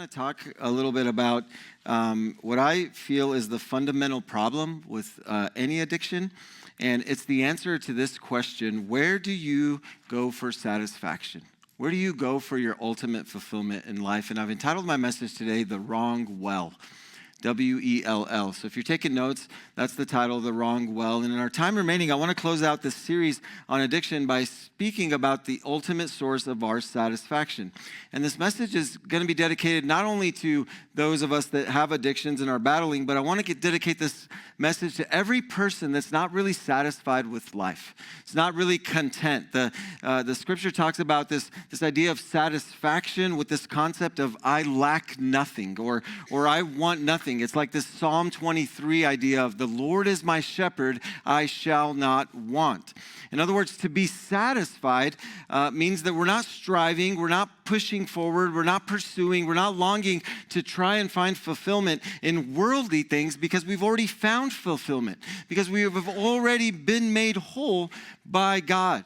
want to talk a little bit about what I feel is the fundamental problem with any addiction, and it's the answer to this question: where do you go for satisfaction? Where do you go for your ultimate fulfillment in life? And I've entitled my message today, The Wrong Well. W-E-L-L. So if you're taking notes, that's the title, The Wrong Well. And in our time remaining, I want to close out this series on addiction by speaking about the ultimate source of our satisfaction. And this message is going to be dedicated not only to those of us that have addictions and are battling, but I want to dedicate this message to every person that's not really satisfied with life. It's not really content. The scripture talks about this idea of satisfaction with this concept of I lack nothing or I want nothing. It's like this Psalm 23 idea of the Lord is my shepherd, I shall not want. In other words, to be satisfied means that we're not striving, we're not pushing forward, we're not pursuing, we're not longing to try and find fulfillment in worldly things because we've already found fulfillment, because we have already been made whole by God.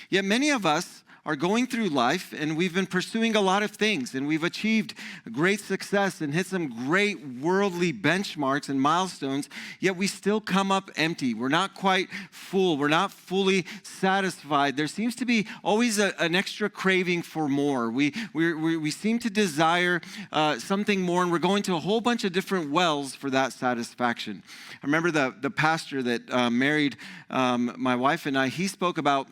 Yet many of us are going through life and we've been pursuing a lot of things and we've achieved great success and hit some great worldly benchmarks and milestones, yet we still come up empty. We're not quite full. We're not fully satisfied. There seems to be always an extra craving for more. We seem to desire something more, and we're going to a whole bunch of different wells for that satisfaction. I remember the pastor that married my wife and I, he spoke about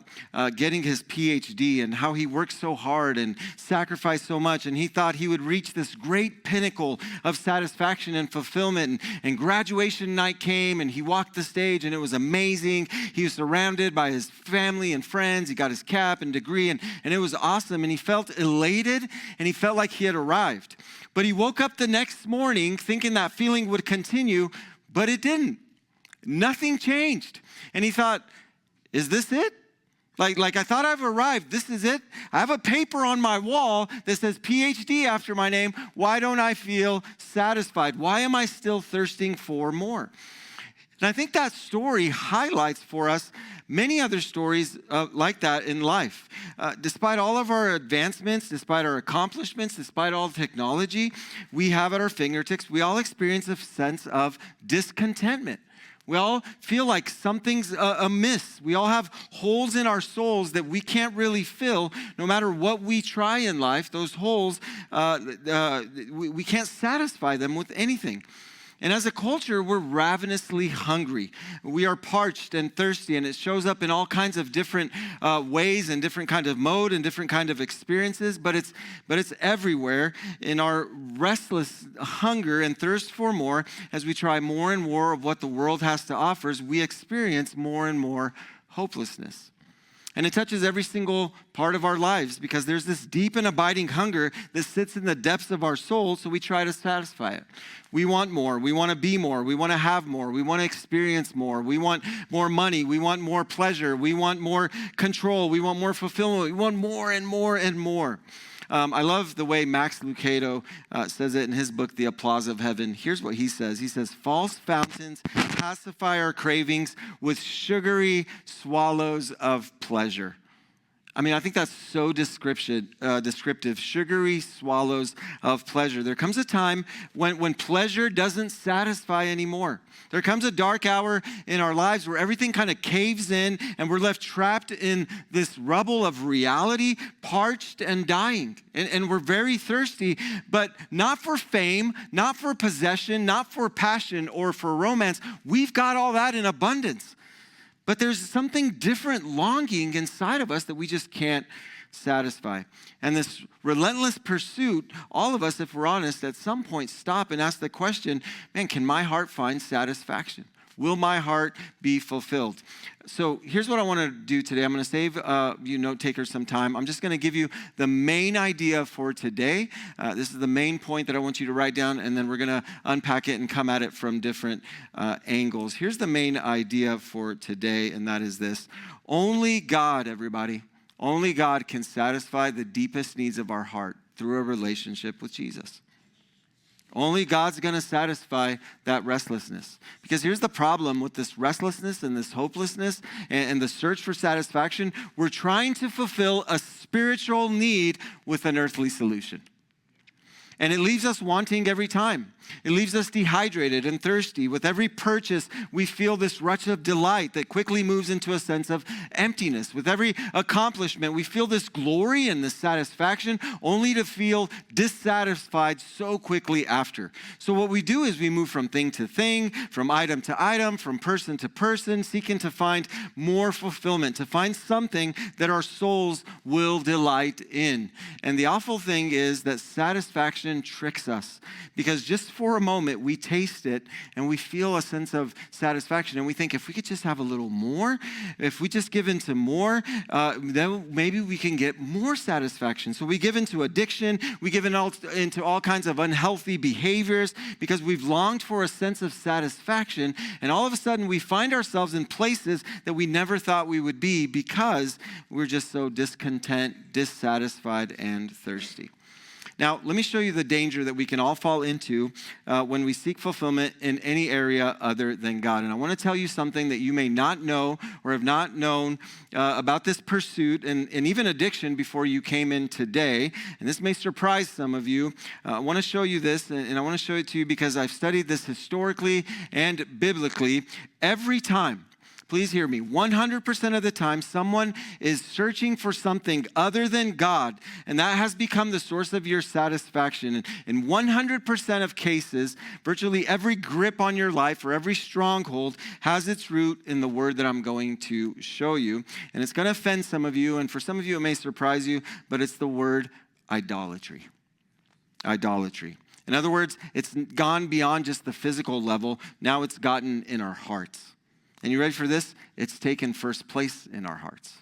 getting his PhD and how he worked so hard and sacrificed so much, and he thought he would reach this great pinnacle of satisfaction and fulfillment, and graduation night came and he walked the stage and it was amazing. He was surrounded by his family and friends. He got his cap and degree and it was awesome, and he felt elated and he felt like he had arrived. But he woke up the next morning thinking that feeling would continue, but it didn't. Nothing changed. And he thought, is this it? Like I thought I've arrived. This is it. I have a paper on my wall that says PhD after my name. Why don't I feel satisfied? Why am I still thirsting for more? And I think that story highlights for us many other stories like that in life. Despite all of our advancements, despite our accomplishments, despite all the technology we have at our fingertips, we all experience a sense of discontentment. We all feel like something's amiss. We all have holes in our souls that we can't really fill. No matter what we try in life, those holes, we can't satisfy them with anything. And as a culture, we're ravenously hungry. We are parched and thirsty, and it shows up in all kinds of different ways and different kind of mode and different kind of experiences, but it's everywhere in our restless hunger and thirst for more. As we try more and more of what the world has to offer, we experience more and more hopelessness. And it touches every single part of our lives because there's this deep and abiding hunger that sits in the depths of our soul, so we try to satisfy it. We want more. We want to be more. We want to have more. We want to experience more. We want more money. We want more pleasure. We want more control. We want more fulfillment. We want more and more and more. I love the way Max Lucado says it in his book, The Applause of Heaven. Here's what he says. He says, false fountains pacify our cravings with sugary swallows of pleasure. I mean, I think that's so descriptive. Sugary swallows of pleasure. There comes a time when pleasure doesn't satisfy anymore. There comes a dark hour in our lives where everything kind of caves in and we're left trapped in this rubble of reality, parched and dying. And we're very thirsty, but not for fame, not for possession, not for passion or for romance. We've got all that in abundance. But there's something different longing inside of us that we just can't satisfy. And this relentless pursuit, all of us, if we're honest, at some point stop and ask the question, man, can my heart find satisfaction? Will my heart be fulfilled? So here's what I want to do today. I'm going to save you note takers some time. I'm just going to give you the main idea for today. This is the main point that I want you to write down, and then we're going to unpack it and come at it from different angles. Here's the main idea for today, and that is this. Only God, everybody, only God can satisfy the deepest needs of our heart through a relationship with Jesus. Only God's going to satisfy that restlessness. Because here's the problem with this restlessness and this hopelessness and the search for satisfaction. We're trying to fulfill a spiritual need with an earthly solution. And it leaves us wanting every time. It leaves us dehydrated and thirsty. With every purchase, we feel this rush of delight that quickly moves into a sense of emptiness. With every accomplishment, we feel this glory and this satisfaction, only to feel dissatisfied so quickly after. So what we do is we move from thing to thing, from item to item, from person to person, seeking to find more fulfillment, to find something that our souls will delight in. And the awful thing is that satisfaction tricks us, because just for a moment we taste it and we feel a sense of satisfaction, and we think if we could just have a little more, if we just give into more, then maybe we can get more satisfaction. So we give into addiction, we give into all kinds of unhealthy behaviors because we've longed for a sense of satisfaction, and all of a sudden we find ourselves in places that we never thought we would be because we're just so discontent, dissatisfied, and thirsty. Now, let me show you the danger that we can all fall into when we seek fulfillment in any area other than God. And I want to tell you something that you may not know or have not known about this pursuit and even addiction before you came in today. And this may surprise some of you. I want to show you this, and I want to show it to you because I've studied this historically and biblically. Every time, please hear me, 100% of the time, someone is searching for something other than God, and that has become the source of your satisfaction. And in 100% of cases, virtually every grip on your life or every stronghold has its root in the word that I'm going to show you. And it's going to offend some of you, and for some of you it may surprise you, but it's the word idolatry. Idolatry. In other words, it's gone beyond just the physical level. Now it's gotten in our hearts. And you ready for this? It's taken first place in our hearts.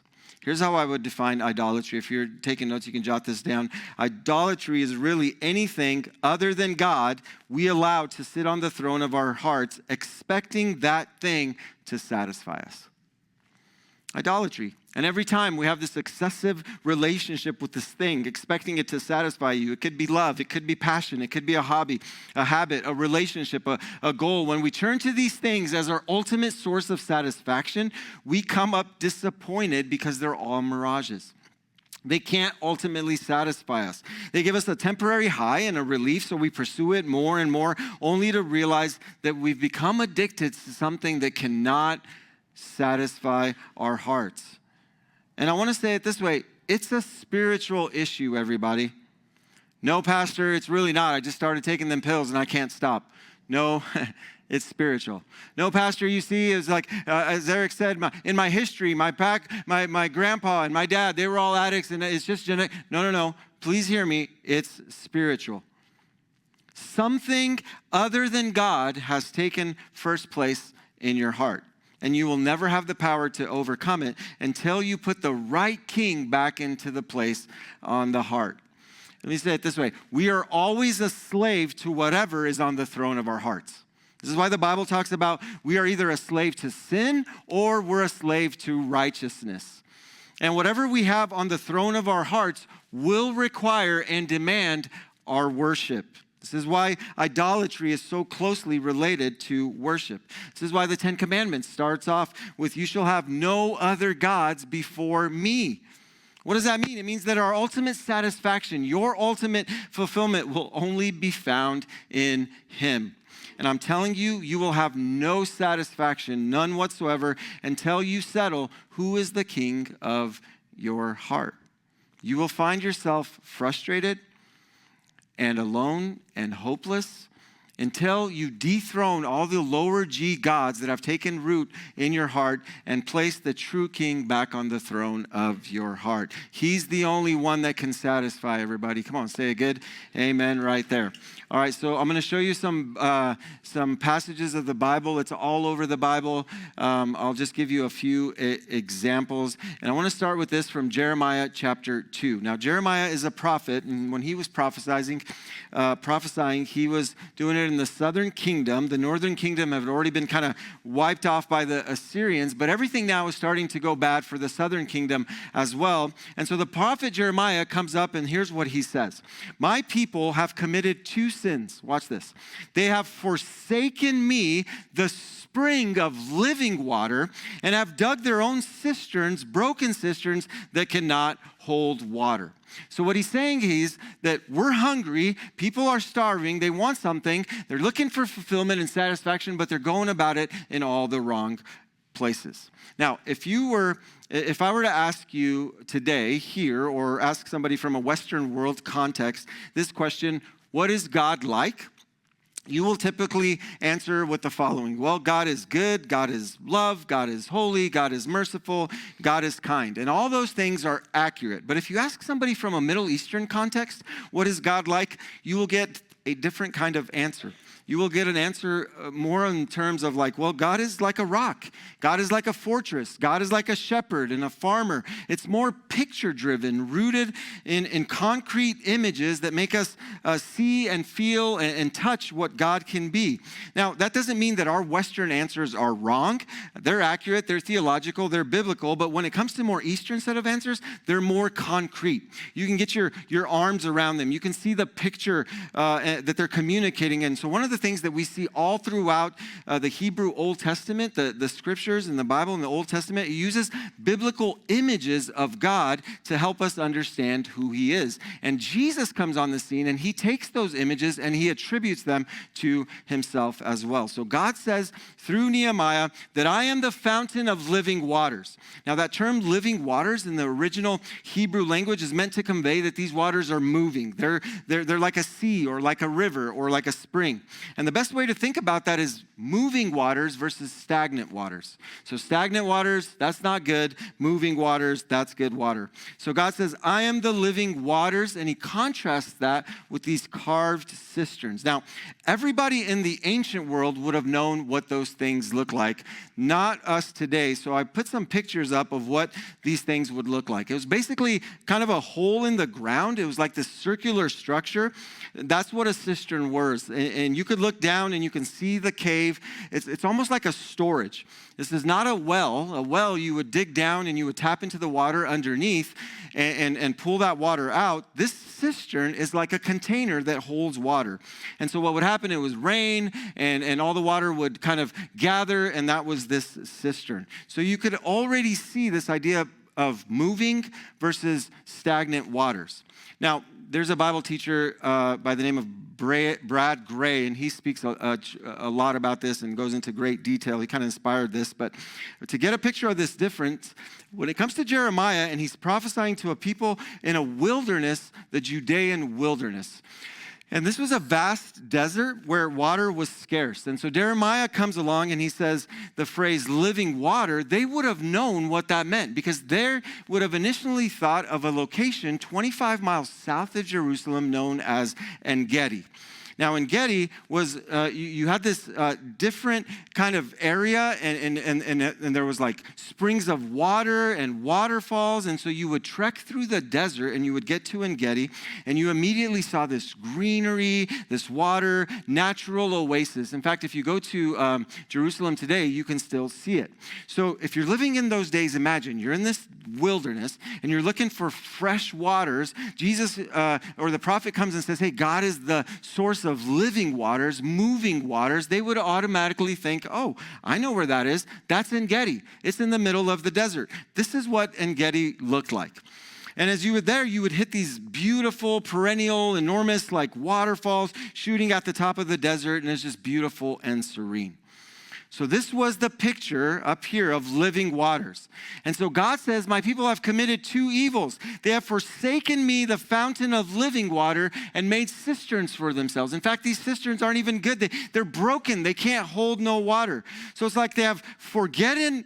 Here's how I would define idolatry. If you're taking notes, you can jot this down. Idolatry is really anything other than God we allow to sit on the throne of our hearts, expecting that thing to satisfy us. Idolatry. And every time we have this excessive relationship with this thing, expecting it to satisfy you. It could be love, it could be passion, it could be a hobby, a habit, a relationship, a goal. When we turn to these things as our ultimate source of satisfaction, we come up disappointed because they're all mirages. They can't ultimately satisfy us. They give us a temporary high and a relief, so we pursue it more and more, only to realize that we've become addicted to something that cannot satisfy our hearts. And I want to say it this way, it's a spiritual issue, everybody. No, Pastor, it's really not. I just started taking them pills and I can't stop. No, it's spiritual. No, Pastor, you see, it's like, as Eric said, in my history, my grandpa and my dad, they were all addicts and it's just genetic. No. Please hear me. It's spiritual. Something other than God has taken first place in your heart. And you will never have the power to overcome it until you put the right king back into the place on the heart. Let me say it this way. We are always a slave to whatever is on the throne of our hearts. This is why the Bible talks about we are either a slave to sin or we're a slave to righteousness. And whatever we have on the throne of our hearts will require and demand our worship. This is why idolatry is so closely related to worship. This is why the Ten Commandments starts off with, you shall have no other gods before me. What does that mean? It means that our ultimate satisfaction, your ultimate fulfillment will only be found in Him. And I'm telling you, you will have no satisfaction, none whatsoever, until you settle who is the king of your heart. You will find yourself frustrated and alone and hopeless until you dethrone all the lower G gods that have taken root in your heart and place the true king back on the throne of your heart. He's the only one that can satisfy everybody. Come on, say a good amen right there. All right, so I'm going to show you some passages of the Bible. It's all over the Bible. I'll just give you a few examples. And I want to start with this from Jeremiah chapter 2. Now, Jeremiah is a prophet, and when he was prophesying, he was doing it in the southern kingdom. The northern kingdom had already been kind of wiped off by the Assyrians, but everything now is starting to go bad for the southern kingdom as well. And so the prophet Jeremiah comes up, and here's what he says. My people have committed two sins. Watch this. They have forsaken me, the spring of living water, and have dug their own cisterns, broken cisterns that cannot hold water. So what he's saying is that we're hungry, people are starving, they want something, they're looking for fulfillment and satisfaction, but they're going about it in all the wrong places. Now, if I were to ask you today here, or ask somebody from a Western world context, this question, what is God like? You will typically answer with the following. Well, God is good, God is love, God is holy, God is merciful, God is kind. And all those things are accurate. But if you ask somebody from a Middle Eastern context, what is God like? You will get a different kind of answer. You will get an answer more in terms of like, well, God is like a rock. God is like a fortress. God is like a shepherd and a farmer. It's more picture-driven, rooted in concrete images that make us see and feel and touch what God can be. Now, that doesn't mean that our Western answers are wrong. They're accurate, they're theological, they're biblical, but when it comes to more Eastern set of answers, they're more concrete. You can get your arms around them. You can see the picture that they're communicating in. So one of the things that we see all throughout the Hebrew Old Testament, the scriptures in the Bible in the Old Testament, it uses biblical images of God to help us understand who he is. And Jesus comes on the scene and he takes those images and he attributes them to himself as well. So God says through Nehemiah that I am the fountain of living waters. Now that term living waters in the original Hebrew language is meant to convey that these waters are moving. They're like a sea or like a river or like a spring. And the best way to think about that is moving waters versus stagnant waters. So stagnant waters, that's not good. Moving waters, that's good water. So God says, I am the living waters, and he contrasts that with these carved cisterns. Now, everybody in the ancient world would have known what those things look like, not us today. So I put some pictures up of what these things would look like. It was basically kind of a hole in the ground. It was like this circular structure. That's what a cistern was. And you could look down and you can see the cave. It's almost like a storage. This is not a well. A well, you would dig down and you would tap into the water underneath and pull that water out. This cistern is like a container that holds water. And so what would happen, it was rain and all the water would kind of gather, and that was this cistern. So you could already see this idea of moving versus stagnant waters. Now, there's a Bible teacher by the name of Brad Gray, and he speaks a lot about this and goes into great detail. He kind of inspired this, but to get a picture of this difference, when it comes to Jeremiah, and he's prophesying to a people in a wilderness, the Judean wilderness. And this was a vast desert where water was scarce. And so Jeremiah comes along and he says the phrase living water. They would have known what that meant because they would have initially thought of a location 25 miles south of Jerusalem known as En-Gedi. Now, En-Gedi was, you had this different kind of area, and there was like springs of water and waterfalls, and so you would trek through the desert, and you would get to En-Gedi, and you immediately saw this greenery, this water, natural oasis. In fact, if you go to Jerusalem today, you can still see it. So if you're living in those days, imagine you're in this wilderness, and you're looking for fresh waters. Jesus, or the prophet comes and says, hey, God is the source of living waters, moving waters. They would automatically think, oh, I know where that is. That's En-Gedi. It's in the middle of the desert. This is what En-Gedi looked like. And as you were there, you would hit these beautiful, perennial, enormous like waterfalls shooting at the top of the desert, and it's just beautiful and serene. So this was the picture up here of living waters. And so God says, my people have committed two evils. They have forsaken me, the fountain of living water, and made cisterns for themselves. In fact, these cisterns aren't even good. They're broken. They can't hold no water. So it's like they have forgotten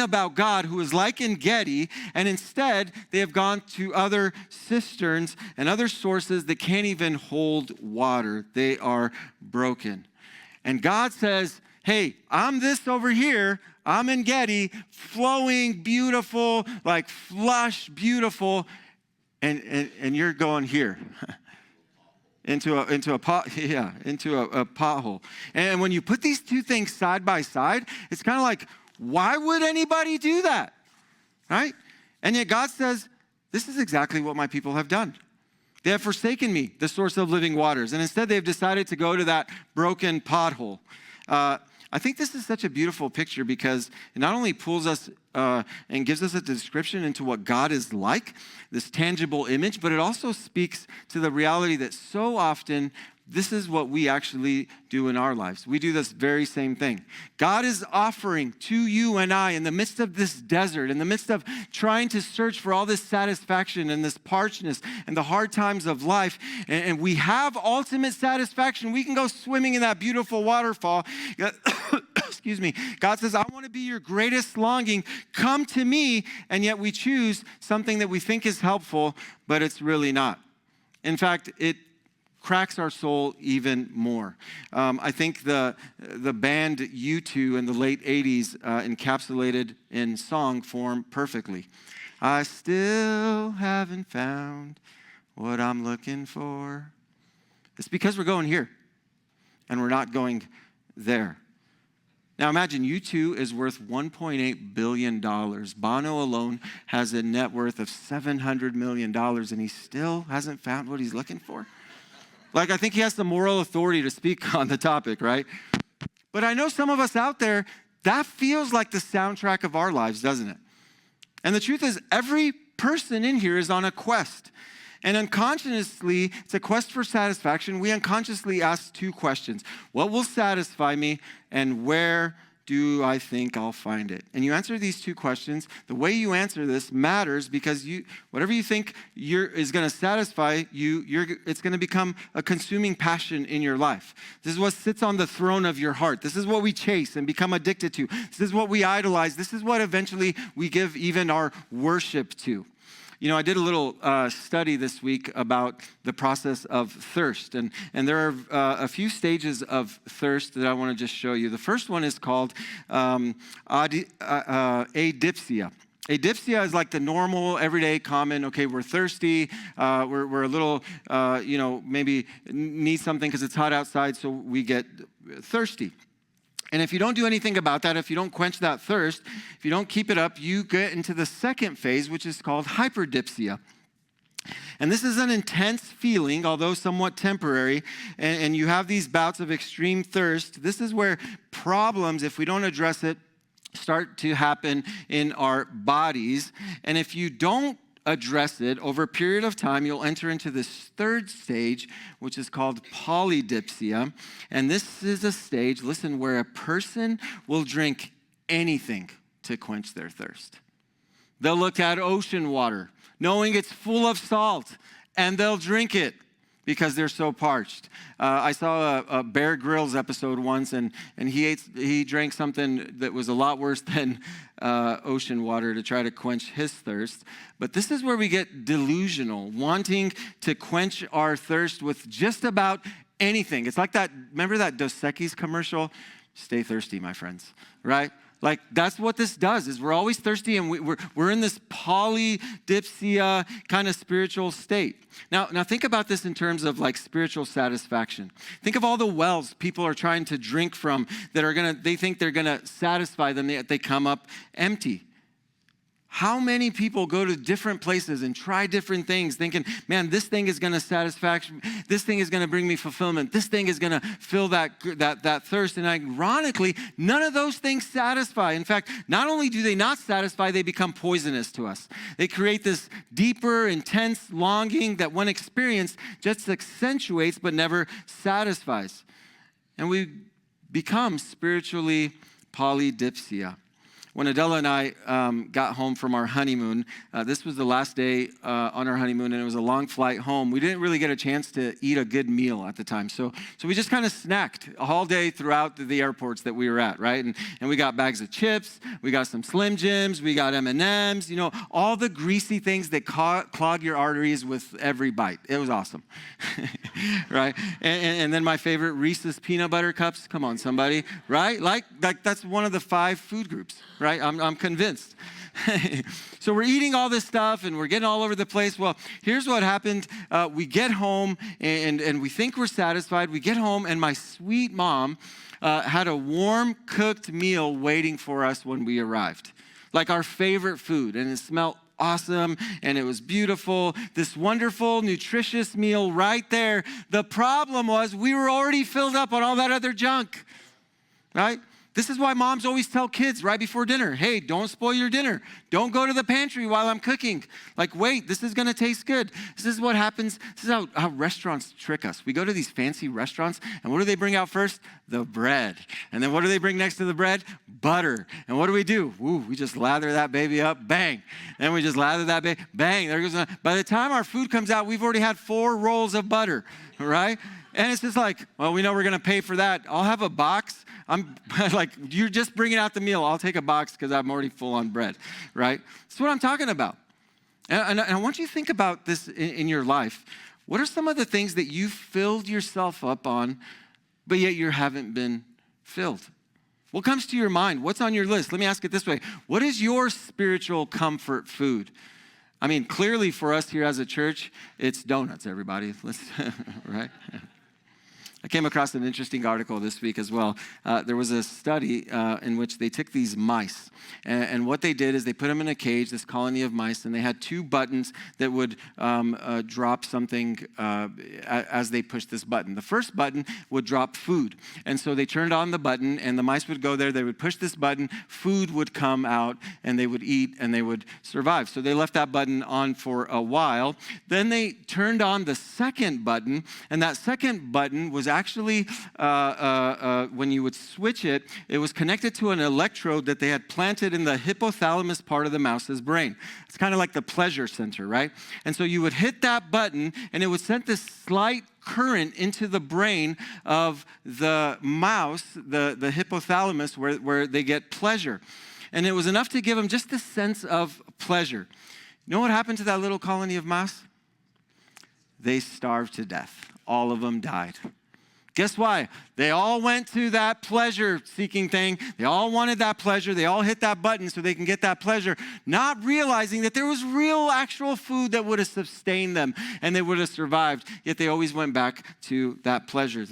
about God, who is like En-Gedi, and instead they have gone to other cisterns and other sources that can't even hold water. They are broken. And God says, hey, I'm this over here. I'm En-Gedi, flowing, beautiful, like flush, beautiful. And you're going here into a pothole. And when you put these two things side by side, it's kind of like, why would anybody do that? Right? And yet God says, this is exactly what my people have done. They have forsaken me, the source of living waters, and instead they've decided to go to that broken pothole. I think this is such a beautiful picture because it not only pulls us and gives us a description into what God is like, this tangible image, but it also speaks to the reality that so often this is what we actually do in our lives. We do this very same thing. God is offering to you and I in the midst of this desert, in the midst of trying to search for all this satisfaction and this parchness and the hard times of life, and we have ultimate satisfaction. We can go swimming in that beautiful waterfall. Excuse me. God says, I want to be your greatest longing. Come to me. And yet we choose something that we think is helpful, but it's really not. In fact, it cracks our soul even more. I think the band U2 in the late 80s encapsulated in song form perfectly. I still haven't found what I'm looking for. It's because we're going here and we're not going there. Now imagine U2 is worth $1.8 billion. Bono alone has a net worth of $700 million and he still hasn't found what he's looking for. Like, I think he has the moral authority to speak on the topic, right? But I know some of us out there, that feels like the soundtrack of our lives, doesn't it? And the truth is, every person in here is on a quest. And unconsciously, it's a quest for satisfaction. We unconsciously ask two questions. What will satisfy me, and where do I think I'll find it? And you answer these two questions. The way you answer this matters because whatever you think is going to satisfy you, it's going to become a consuming passion in your life. This is what sits on the throne of your heart. This is what we chase and become addicted to. This is what we idolize. This is what eventually we give even our worship to. You know, I did a little study this week about the process of thirst, and there are a few stages of thirst that I want to just show you. The first one is called adipsia. Adipsia is like the normal, everyday, common, okay, we're thirsty, we're a little, maybe need something because it's hot outside, so we get thirsty. And if you don't do anything about that, if you don't quench that thirst, if you don't keep it up, you get into the second phase, which is called hyperdipsia. And this is an intense feeling, although somewhat temporary, and you have these bouts of extreme thirst. This is where problems, if we don't address it, start to happen in our bodies. And if you don't address it over a period of time, you'll enter into this third stage, which is called polydipsia. And this is a stage, listen, where a person will drink anything to quench their thirst. They'll look at ocean water, knowing it's full of salt, and they'll drink it because they're so parched. I saw a Bear Grylls episode once, and he drank something that was a lot worse than ocean water to try to quench his thirst. But this is where we get delusional, wanting to quench our thirst with just about anything. It's like that, remember that Dos Equis commercial? Stay thirsty, my friends, right? Like, that's what this does, is we're always thirsty, and we're in this polydipsia kind of spiritual state. Now think about this in terms of like spiritual satisfaction. Think of all the wells people are trying to drink from that they think they're gonna satisfy them, yet they come up empty. How many people go to different places and try different things thinking, man, this thing is going to satisfy, this thing is going to bring me fulfillment, this thing is going to fill that thirst. And ironically, none of those things satisfy. In fact, not only do they not satisfy, they become poisonous to us. They create this deeper, intense longing that when experienced just accentuates but never satisfies. And we become spiritually polydipsia. When Adela and I got home from our honeymoon, this was the last day on our honeymoon, and it was a long flight home. We didn't really get a chance to eat a good meal at the time. So we just kind of snacked all day throughout the airports that we were at, right? And we got bags of chips, we got some Slim Jims, we got M&Ms, all the greasy things that clog your arteries with every bite. It was awesome, right? And then my favorite, Reese's peanut butter cups. Come on, somebody, right? Like that's one of the 5 food groups, right? I'm convinced. So we're eating all this stuff and we're getting all over the place. Well, here's what happened. We get home and we think we're satisfied. We get home and my sweet mom had a warm cooked meal waiting for us when we arrived. Like our favorite food, and it smelled awesome and it was beautiful. This wonderful, nutritious meal right there. The problem was we were already filled up on all that other junk, right? This is why moms always tell kids right before dinner, hey, don't spoil your dinner. Don't go to the pantry while I'm cooking. Like, wait, this is going to taste good. This is what happens. This is how restaurants trick us. We go to these fancy restaurants, and what do they bring out first? The bread. And then what do they bring next to the bread? Butter. And what do? Ooh, we just lather that baby up, bang. And we just lather that baby, bang. There goes. By the time our food comes out, we've already had 4 rolls of butter, right? And it's just like, well, we know we're going to pay for that. I'll have a box. I'm like, you're just bringing out the meal. I'll take a box because I'm already full on bread, right? That's what I'm talking about. And I want you to think about this in your life. What are some of the things that you filled yourself up on, but yet you haven't been filled? What comes to your mind? What's on your list? Let me ask it this way. What is your spiritual comfort food? I mean, clearly for us here as a church, it's donuts, everybody. Right? I came across an interesting article this week as well. There was a study in which they took these mice, and what they did is they put them in a cage, this colony of mice, and they had 2 buttons that would drop something as they pushed this button. The first button would drop food, and so they turned on the button, and the mice would go there, they would push this button, food would come out, and they would eat, and they would survive. So they left that button on for a while. Then they turned on the second button, and that second button was actually, when you would switch it, it was connected to an electrode that they had planted in the hypothalamus part of the mouse's brain. It's kind of like the pleasure center, right? And so you would hit that button, and it would send this slight current into the brain of the mouse, the hypothalamus, where they get pleasure. And it was enough to give them just this sense of pleasure. You know what happened to that little colony of mice? They starved to death. All of them died. Guess why? They all went to that pleasure-seeking thing. They all wanted that pleasure. They all hit that button so they can get that pleasure, not realizing that there was real, actual food that would have sustained them and they would have survived, yet they always went back to that pleasure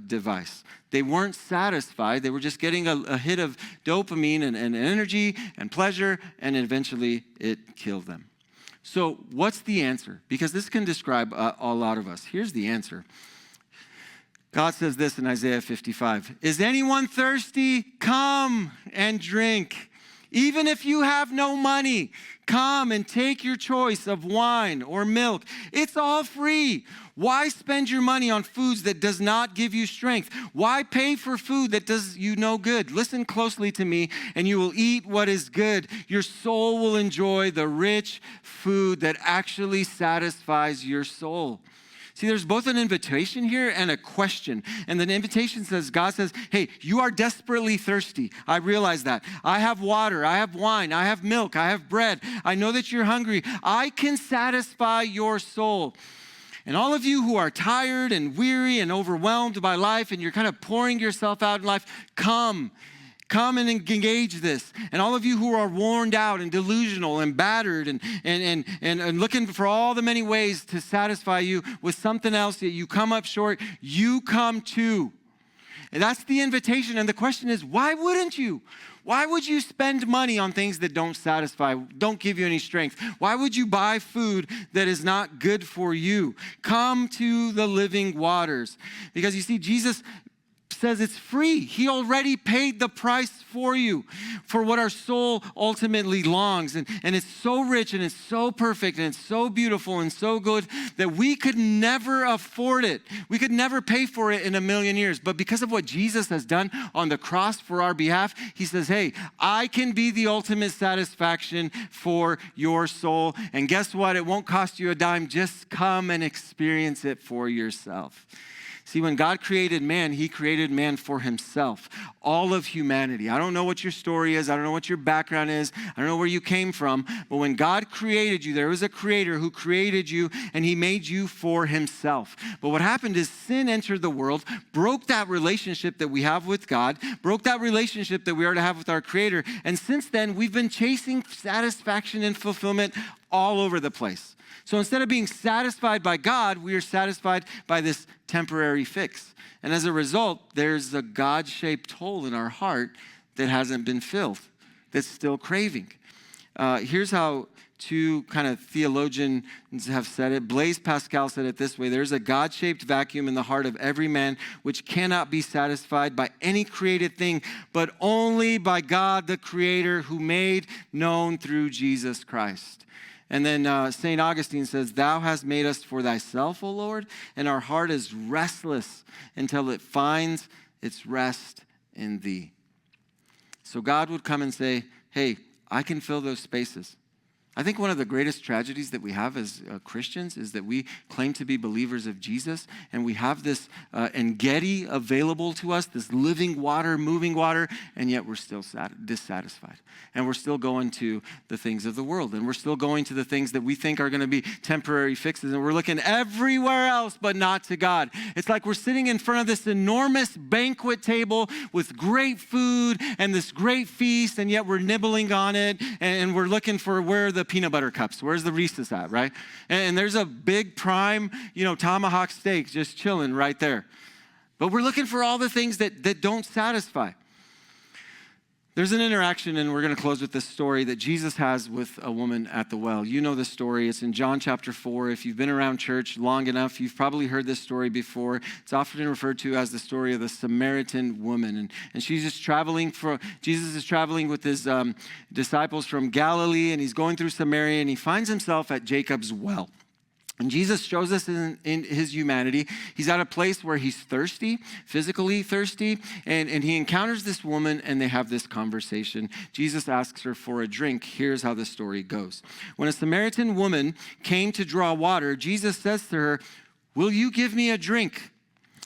device. They weren't satisfied. They were just getting a hit of dopamine and energy and pleasure, and eventually it killed them. So what's the answer? Because this can describe a lot of us. Here's the answer. God says this in Isaiah 55. Is anyone thirsty? Come and drink. Even if you have no money, come and take your choice of wine or milk. It's all free. Why spend your money on foods that does not give you strength? Why pay for food that does you no good? Listen closely to me, and you will eat what is good. Your soul will enjoy the rich food that actually satisfies your soul. See, there's both an invitation here and a question. And the invitation says, God says, hey, you are desperately thirsty. I realize that. I have water. I have wine. I have milk. I have bread. I know that you're hungry. I can satisfy your soul. And all of you who are tired and weary and overwhelmed by life and you're kind of pouring yourself out in life, come and engage this. And all of you who are worn out and delusional and battered and looking for all the many ways to satisfy you with something else that you come up short, you come too. And that's the invitation. And the question is, why wouldn't you? Why would you spend money on things that don't satisfy, don't give you any strength? Why would you buy food that is not good for you? Come to the living waters. Because you see, Jesus says it's free. He already paid the price for you, for what our soul ultimately longs. And it's so rich and it's so perfect and it's so beautiful and so good that we could never afford it. We could never pay for it in a million years. But because of what Jesus has done on the cross for our behalf, he says, hey, I can be the ultimate satisfaction for your soul. And guess what? It won't cost you a dime. Just come and experience it for yourself. See, when God created man, he created man for himself, all of humanity. I don't know what your story is. I don't know what your background is. I don't know where you came from. But when God created you, there was a creator who created you, and he made you for himself. But what happened is sin entered the world, broke that relationship that we have with God, broke that relationship that we are to have with our creator. And since then, we've been chasing satisfaction and fulfillment all over the place. So instead of being satisfied by God, we are satisfied by this temporary fix. And as a result, there's a God-shaped hole in our heart that hasn't been filled, that's still craving. Here's how two kind of theologians have said it. Blaise Pascal said it this way: there's a God-shaped vacuum in the heart of every man which cannot be satisfied by any created thing, but only by God the Creator, who made known through Jesus Christ. And then St. Augustine says, thou hast made us for thyself, O Lord, and our heart is restless until it finds its rest in thee. So God would come and say, hey, I can fill those spaces. I think one of the greatest tragedies that we have as Christians is that we claim to be believers of Jesus, and we have this engedi available to us, this living water, moving water, and yet we're still dissatisfied. And we're still going to the things of the world, and we're still going to the things that we think are going to be temporary fixes, and we're looking everywhere else but not to God. It's like we're sitting in front of this enormous banquet table with great food and this great feast, and yet we're nibbling on it, and we're looking for where the peanut butter cups, where's the Reese's at, right? And there's a big prime, tomahawk steak just chilling right there. But we're looking for all the things that don't satisfy. There's an interaction, and we're going to close with this story that Jesus has with a woman at the well. You know the story. It's in John chapter 4. If you've been around church long enough, you've probably heard this story before. It's often referred to as the story of the Samaritan woman. And she's just Jesus is traveling with his disciples from Galilee, and he's going through Samaria, and he finds himself at Jacob's well. And Jesus shows us in his humanity. He's at a place where he's thirsty, physically thirsty, and he encounters this woman, and they have this conversation. Jesus asks her for a drink. Here's how the story goes. When a Samaritan woman came to draw water, Jesus says to her, will you give me a drink?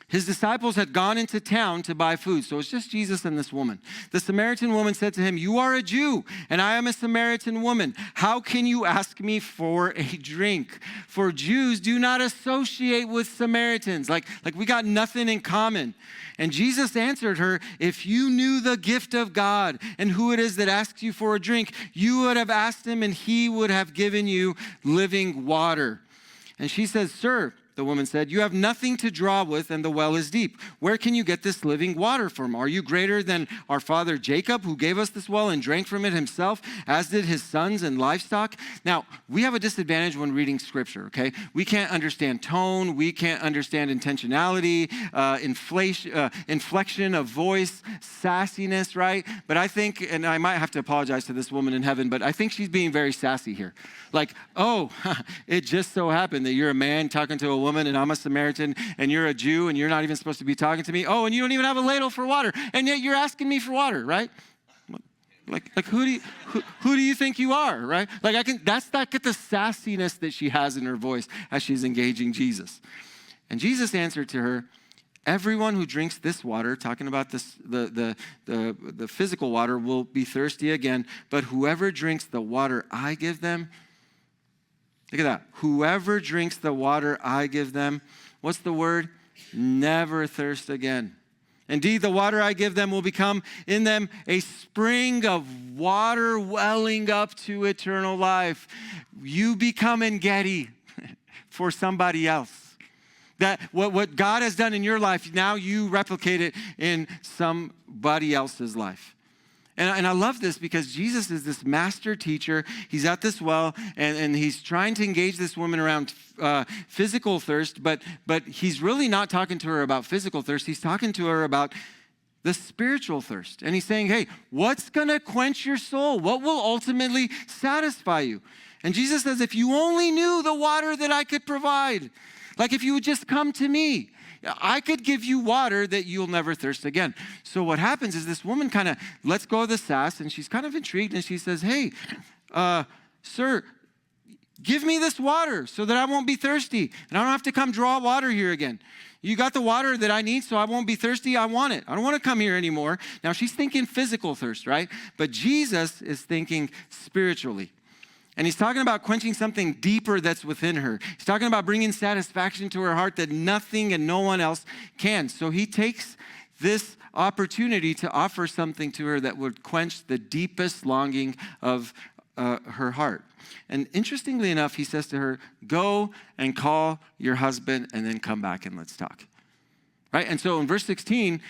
His disciples had gone into town to buy food, so it's just Jesus and this woman. The Samaritan woman said to him, you are a Jew, and I am a Samaritan woman. How can you ask me for a drink? For Jews do not associate with Samaritans. Like we got nothing in common. And Jesus answered her, if you knew the gift of God and who it is that asks you for a drink, you would have asked him, and he would have given you living water. And she says, sir, the woman said, you have nothing to draw with, and the well is deep. Where can you get this living water from? Are you greater than our father Jacob, who gave us this well and drank from it himself, as did his sons and livestock? Now, we have a disadvantage when reading scripture, okay? We can't understand tone. We can't understand intentionality, inflection of voice, sassiness, right? But I think, and I might have to apologize to this woman in heaven, but I think she's being very sassy here. Like, oh, it just so happened that you're a man talking to a woman, and I'm a Samaritan, and you're a Jew, and you're not even supposed to be talking to me. Oh, and you don't even have a ladle for water, and yet you're asking me for water, right? Like who do you think you are, right? That's the sassiness that she has in her voice as she's engaging Jesus. And Jesus answered to her, everyone who drinks this water, talking about this, the physical water, will be thirsty again, but whoever drinks the water I give them, look at that. Whoever drinks the water I give them, what's the word? Never thirst again. Indeed, the water I give them will become in them a spring of water welling up to eternal life. You become engedi for somebody else. That what God has done in your life, now you replicate it in somebody else's life. And I love this because Jesus is this master teacher. He's at this well, and he's trying to engage this woman around physical thirst, but he's really not talking to her about physical thirst. He's talking to her about the spiritual thirst. And he's saying, hey, what's going to quench your soul? What will ultimately satisfy you? And Jesus says, if you only knew the water that I could provide, like if you would just come to me, I could give you water that you'll never thirst again. So what happens is this woman kind of lets go of the sass, and she's kind of intrigued, and she says, hey, sir, give me this water so that I won't be thirsty, and I don't have to come draw water here again. You got the water that I need so I won't be thirsty? I want it. I don't want to come here anymore. Now, she's thinking physical thirst, right? But Jesus is thinking spiritually. And he's talking about quenching something deeper that's within her. He's talking about bringing satisfaction to her heart that nothing and no one else can. So he takes this opportunity to offer something to her that would quench the deepest longing of her heart. And interestingly enough, he says to her, go and call your husband and then come back and let's talk. Right? And so in verse 16,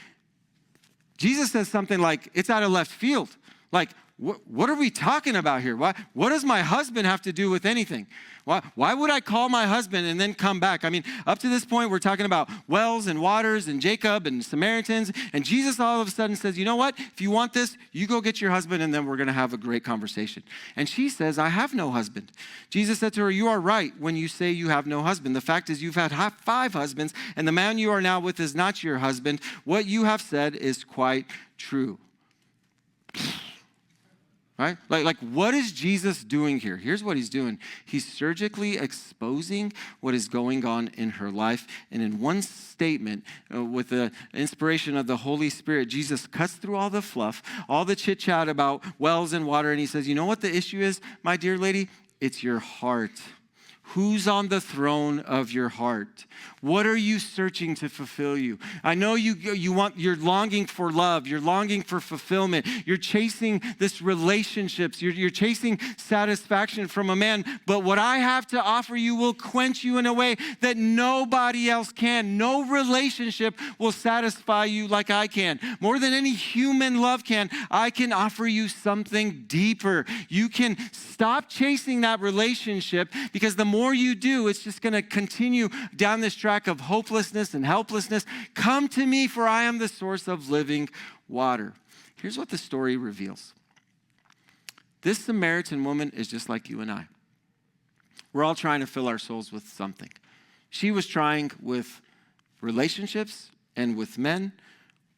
Jesus says something like, it's out of left field. Like, what are we talking about here? What does my husband have to do with anything? Why would I call my husband and then come back? I mean, up to this point, we're talking about wells and waters and Jacob and Samaritans. And Jesus all of a sudden says, you know what? If you want this, you go get your husband and then we're going to have a great conversation. And she says, I have no husband. Jesus said to her, you are right when you say you have no husband. The fact is you've had 5 husbands and the man you are now with is not your husband. What you have said is quite true. Right? Like what is Jesus doing here? Here's what he's doing. He's surgically exposing what is going on in her life. And in one statement, with the inspiration of the Holy Spirit, Jesus cuts through all the fluff, all the chit-chat about wells and water. And he says, you know what the issue is, my dear lady? It's your heart. Who's on the throne of your heart? What are you searching to fulfill you? I know you're longing for love. You're longing for fulfillment. You're chasing this relationships. You're chasing satisfaction from a man. But what I have to offer you will quench you in a way that nobody else can. No relationship will satisfy you like I can. More than any human love can, I can offer you something deeper. You can stop chasing that relationship because the more you do, it's just going to continue down this track of hopelessness and helplessness. Come to me, for I am the source of living water. Here's what the story reveals. This Samaritan woman is just like you and I. We're all trying to fill our souls with something. She was trying with relationships and with men,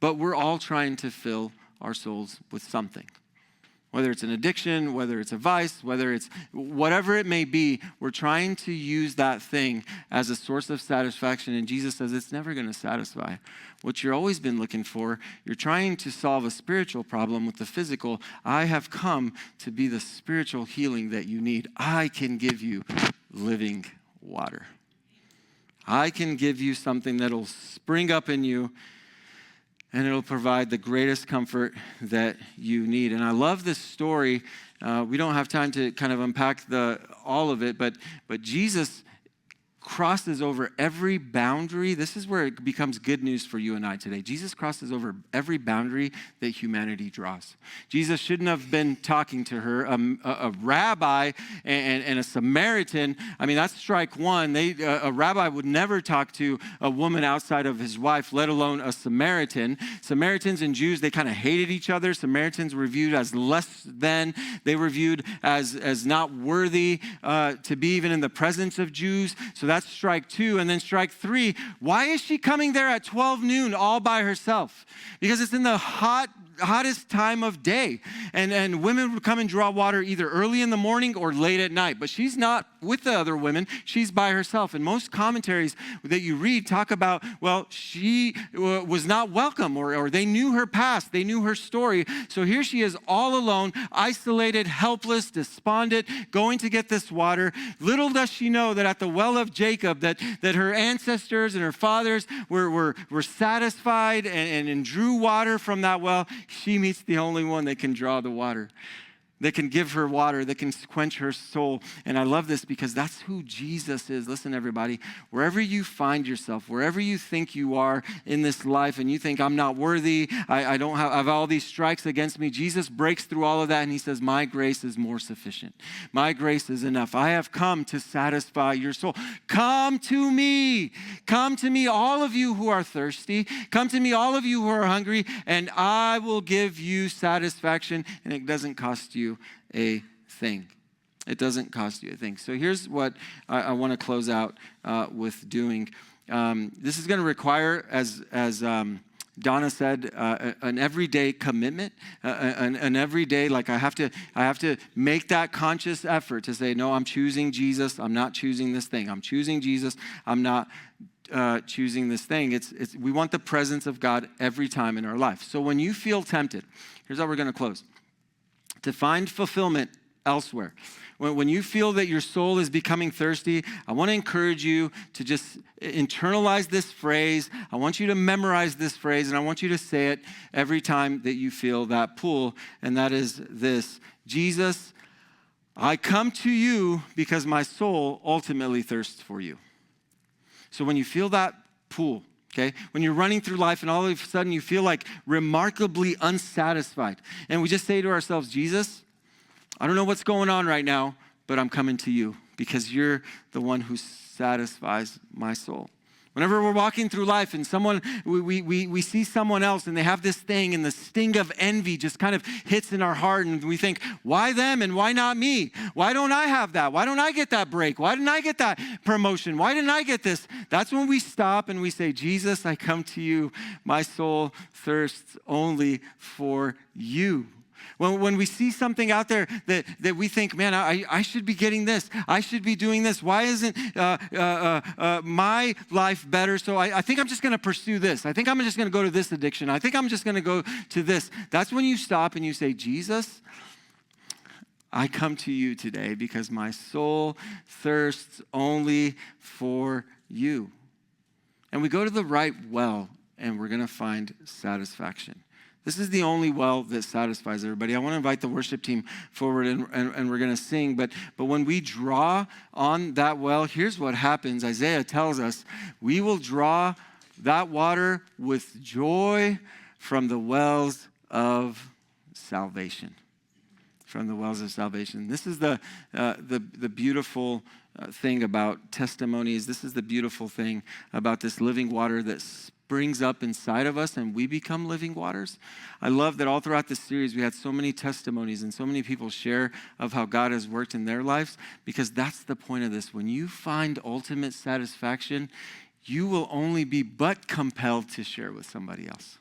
but we're all trying to fill our souls with something. Whether it's an addiction, whether it's a vice, whether it's whatever it may be, we're trying to use that thing as a source of satisfaction. And Jesus says it's never going to satisfy. What you've always been looking for, you're trying to solve a spiritual problem with the physical. I have come to be the spiritual healing that you need. I can give you living water. I can give you something that'll spring up in you, and it'll provide the greatest comfort that you need. And I love this story. We don't have time to kind of unpack all of it, but Jesus crosses over every boundary. This is where it becomes good news for you and I today. Jesus crosses over every boundary that humanity draws. Jesus shouldn't have been talking to her. A rabbi and a Samaritan, I mean, that's strike one. A rabbi would never talk to a woman outside of his wife, let alone a Samaritan. Samaritans and Jews, they kind of hated each other. Samaritans were viewed as less than. They were viewed as not worthy to be even in the presence of Jews. So that's strike 2. And then strike 3, why is she coming there at 12 noon all by herself? Because it's in the hottest time of day. And women would come and draw water either early in the morning or late at night. But she's not with the other women. She's by herself. And most commentaries that you read talk about, well, she was not welcome, or they knew her past. They knew her story. So here she is all alone, isolated, helpless, despondent, going to get this water. Little does she know that at the well of Jacob, that her ancestors and her fathers were satisfied and drew water from that well. She meets the only one that can draw the water, that can give her water, that can quench her soul. And I love this because that's who Jesus is. Listen, everybody, wherever you find yourself, wherever you think you are in this life and you think I'm not worthy, I have all these strikes against me, Jesus breaks through all of that and he says, my grace is more sufficient. My grace is enough. I have come to satisfy your soul. Come to me. Come to me, all of you who are thirsty. Come to me, all of you who are hungry, and I will give you satisfaction, and it doesn't cost you a thing. It doesn't cost you a thing. So here's what I want to close out with doing. This is going to require, as Donna said, an everyday commitment, an everyday, like I have to make that conscious effort to say, no, I'm choosing Jesus. I'm not choosing this thing. I'm choosing Jesus. I'm not choosing this thing. We want the presence of God every time in our life. So when you feel tempted, here's how we're going to close. To find fulfillment elsewhere. When you feel that your soul is becoming thirsty, I want to encourage you to just internalize this phrase. I want you to memorize this phrase, and I want you to say it every time that you feel that pull, and that is this: Jesus, I come to you because my soul ultimately thirsts for you. So when you feel that pull, Okay? When you're running through life and all of a sudden you feel like remarkably unsatisfied. And we just say to ourselves, Jesus, I don't know what's going on right now, but I'm coming to you because you're the one who satisfies my soul. Whenever we're walking through life and we see someone else and they have this thing and the sting of envy just kind of hits in our heart and we think, why them and why not me? Why don't I have that? Why don't I get that break? Why didn't I get that promotion? Why didn't I get this? That's when we stop and we say, Jesus, I come to you. My soul thirsts only for you. When we see something out there that we think, man, I should be getting this. I should be doing this. Why isn't my life better? So I think I'm just going to pursue this. I think I'm just going to go to this addiction. I think I'm just going to go to this. That's when you stop and you say, Jesus, I come to you today because my soul thirsts only for you. And we go to the right well and we're going to find satisfaction. This is the only well that satisfies everybody. I want to invite the worship team forward and we're going to sing. But when we draw on that well, here's what happens. Isaiah tells us, we will draw that water with joy from the wells of salvation. From the wells of salvation. This is the beautiful thing about testimonies. This is the beautiful thing about this living water that springs up inside of us and we become living waters. I love that all throughout this series we had so many testimonies and so many people share of how God has worked in their lives, because that's the point of this. When you find ultimate satisfaction, you will only be but compelled to share with somebody else.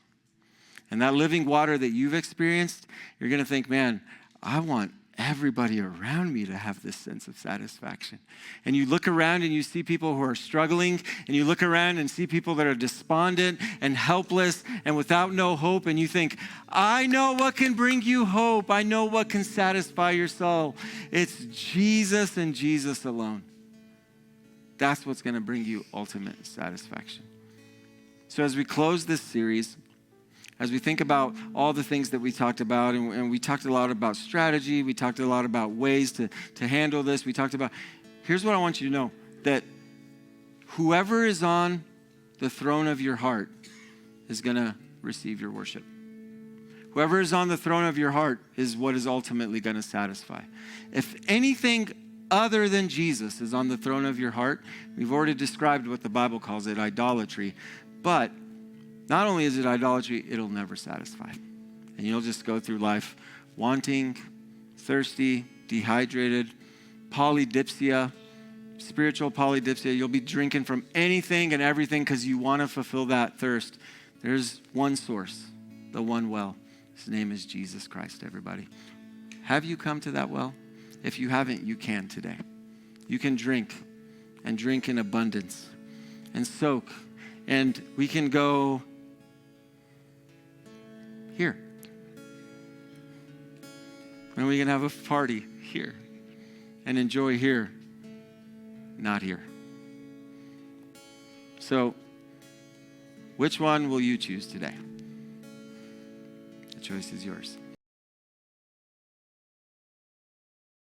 And that living water that you've experienced, you're going to think, man, I want everybody around me to have this sense of satisfaction. And you look around and you see people who are struggling, and you look around and see people that are despondent and helpless and without no hope, and you think, I know what can bring you hope. I know what can satisfy your soul. It's Jesus and Jesus alone. That's what's going to bring you ultimate satisfaction. So as we close this series, as we think about all the things that we talked about, and we talked a lot about strategy, we talked a lot about ways to handle this, here's what I want you to know, that whoever is on the throne of your heart is going to receive your worship. Whoever is on the throne of your heart is what is ultimately going to satisfy. If anything other than Jesus is on the throne of your heart, we've already described what the Bible calls it, idolatry, but not only is it idolatry, it'll never satisfy. And you'll just go through life wanting, thirsty, dehydrated, polydipsia, spiritual polydipsia. You'll be drinking from anything and everything because you want to fulfill that thirst. There's one source, the one well. His name is Jesus Christ, everybody. Have you come to that well? If you haven't, you can today. You can drink, and drink in abundance, and soak. And we can go here. And we can have a party here and enjoy here, not here. So, which one will you choose today? The choice is yours.